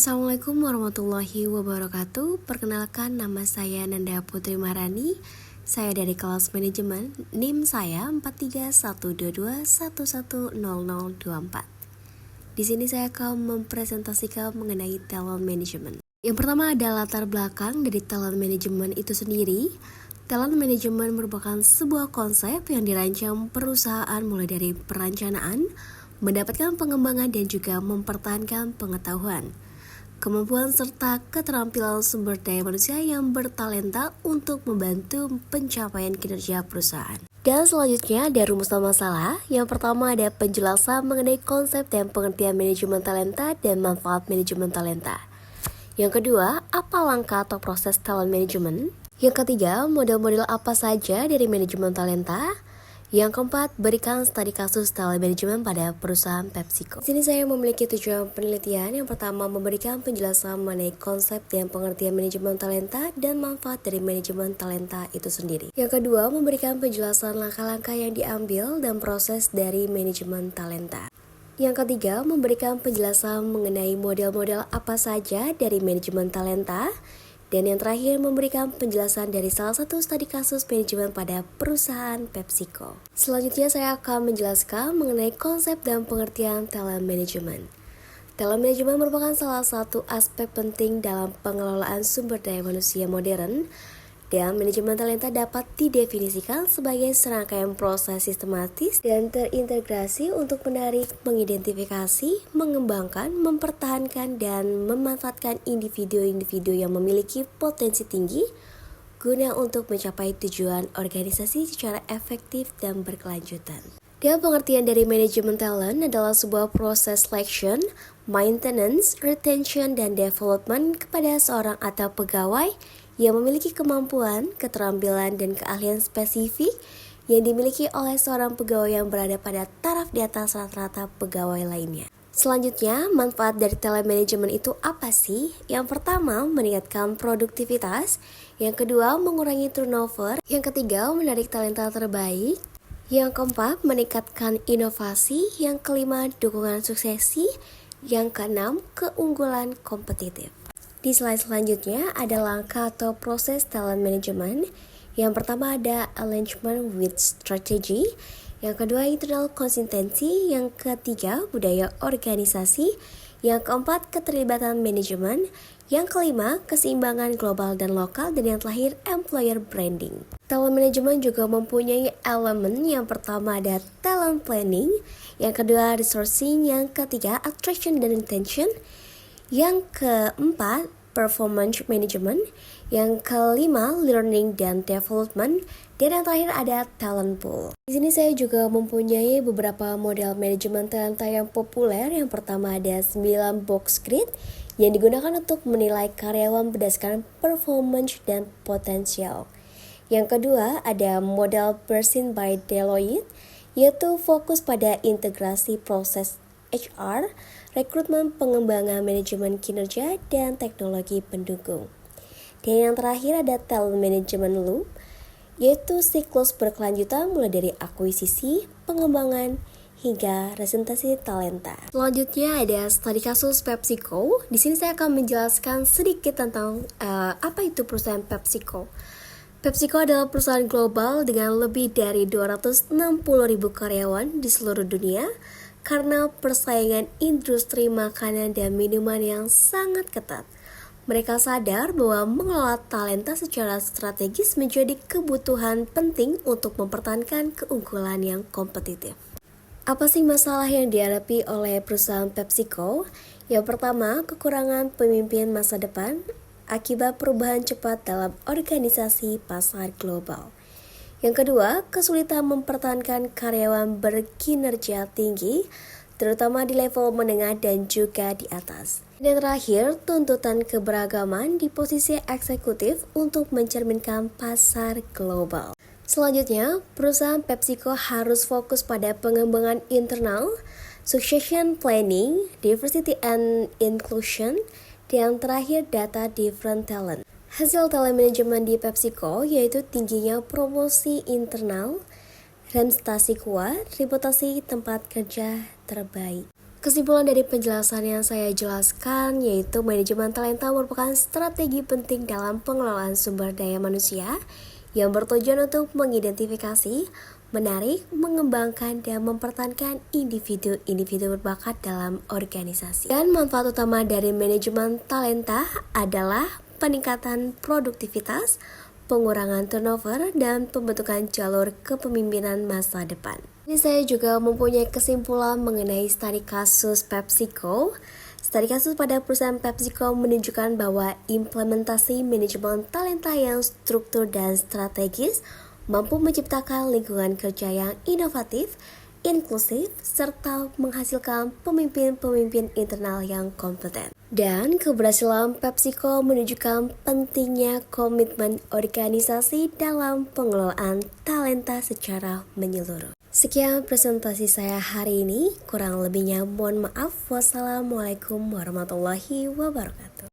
Assalamualaikum warahmatullahi wabarakatuh. Perkenalkan, nama saya Nanda Putri Marani. Saya dari kelas manajemen. NIM saya 431221100024. Di sini saya akan mempresentasikan mengenai talent management. Yang pertama ada latar belakang dari talent management itu sendiri. Talent management merupakan sebuah konsep yang dirancang perusahaan mulai dari perencanaan, mendapatkan pengembangan dan juga mempertahankan pengetahuan, kemampuan serta keterampilan sumber daya manusia yang bertalenta untuk membantu pencapaian kinerja perusahaan. Dan selanjutnya ada rumusan masalah. Yang pertama ada penjelasan mengenai konsep dan pengertian manajemen talenta dan manfaat manajemen talenta. Yang kedua, apa langkah atau proses talent management? Yang ketiga, model-model apa saja dari manajemen talenta? Yang keempat, berikan studi kasus talent management pada perusahaan PepsiCo. Di sini saya memiliki tujuan penelitian. Yang pertama, memberikan penjelasan mengenai konsep dan pengertian manajemen talenta dan manfaat dari manajemen talenta itu sendiri. Yang kedua, memberikan penjelasan langkah-langkah yang diambil dan proses dari manajemen talenta. Yang ketiga, memberikan penjelasan mengenai model-model apa saja dari manajemen talenta. Dan yang terakhir, memberikan penjelasan dari salah satu studi kasus manajemen pada perusahaan PepsiCo. Selanjutnya saya akan menjelaskan mengenai konsep dan pengertian talent management. Talent management merupakan salah satu aspek penting dalam pengelolaan sumber daya manusia modern. Dan manajemen talenta dapat didefinisikan sebagai serangkaian proses sistematis dan terintegrasi untuk menarik, mengidentifikasi, mengembangkan, mempertahankan, dan memanfaatkan individu-individu yang memiliki potensi tinggi guna untuk mencapai tujuan organisasi secara efektif dan berkelanjutan. Dan pengertian dari manajemen talent adalah sebuah proses selection, maintenance, retention, dan development kepada seorang atau pegawai yang memiliki kemampuan, keterampilan, dan keahlian spesifik yang dimiliki oleh seorang pegawai yang berada pada taraf di atas rata-rata pegawai lainnya. Selanjutnya, manfaat dari talent management itu apa sih? Yang pertama, meningkatkan produktivitas. Yang kedua, mengurangi turnover. Yang ketiga, menarik talenta terbaik. Yang keempat, meningkatkan inovasi. Yang kelima, dukungan suksesi. Yang keenam, keunggulan kompetitif. Di slide selanjutnya ada langkah atau proses talent management. Yang pertama ada alignment with strategy. Yang kedua internal konsistensi. Yang ketiga budaya organisasi. Yang keempat keterlibatan manajemen. Yang kelima keseimbangan global dan lokal. Dan yang terakhir employer branding. Talent management juga mempunyai elemen. Yang pertama ada talent planning. Yang kedua resourcing. Yang ketiga attraction dan retention. Yang keempat, performance management. Yang kelima, learning dan development. Dan yang terakhir ada talent pool. Di sini saya juga mempunyai beberapa model manajemen talenta yang populer. Yang pertama ada 9 box grid yang digunakan untuk menilai karyawan berdasarkan performance dan potensial. Yang kedua ada model Persin by Deloitte, yaitu fokus pada integrasi proses HR, rekrutmen, pengembangan manajemen kinerja, dan teknologi pendukung. Dan yang terakhir ada talent management loop, yaitu siklus berkelanjutan mulai dari akuisisi, pengembangan, hingga presentasi talenta. Selanjutnya ada studi kasus PepsiCo. Di sini saya akan menjelaskan sedikit tentang apa itu perusahaan PepsiCo. PepsiCo adalah perusahaan global dengan lebih dari 260.000 karyawan di seluruh dunia. Karena persaingan industri makanan dan minuman yang sangat ketat, mereka sadar bahwa mengelola talenta secara strategis menjadi kebutuhan penting untuk mempertahankan keunggulan yang kompetitif. Apa sih masalah yang dihadapi oleh perusahaan PepsiCo? Yang pertama, kekurangan pemimpin masa depan akibat perubahan cepat dalam organisasi pasar global. Yang kedua, kesulitan mempertahankan karyawan berkinerja tinggi, terutama di level menengah dan juga di atas. Dan terakhir, tuntutan keberagaman di posisi eksekutif untuk mencerminkan pasar global. Selanjutnya, perusahaan PepsiCo harus fokus pada pengembangan internal, succession planning, diversity and inclusion, dan terakhir data driven talent. Hasil talent management di PepsiCo yaitu tingginya promosi internal, reputasi kuat, reputasi tempat kerja terbaik. Kesimpulan dari penjelasan yang saya jelaskan yaitu manajemen talenta merupakan strategi penting dalam pengelolaan sumber daya manusia yang bertujuan untuk mengidentifikasi, menarik, mengembangkan, dan mempertahankan individu-individu berbakat dalam organisasi. Dan manfaat utama dari manajemen talenta adalah peningkatan produktivitas, pengurangan turnover, dan pembentukan jalur kepemimpinan masa depan. Ini saya juga mempunyai kesimpulan mengenai studi kasus PepsiCo. Studi kasus pada perusahaan PepsiCo menunjukkan bahwa implementasi manajemen talenta yang struktur dan strategis mampu menciptakan lingkungan kerja yang inovatif, inklusif, serta menghasilkan pemimpin-pemimpin internal yang kompeten. Dan keberhasilan PepsiCo menunjukkan pentingnya komitmen organisasi dalam pengelolaan talenta secara menyeluruh. Sekian presentasi saya hari ini, kurang lebihnya mohon maaf. Wassalamualaikum warahmatullahi wabarakatuh.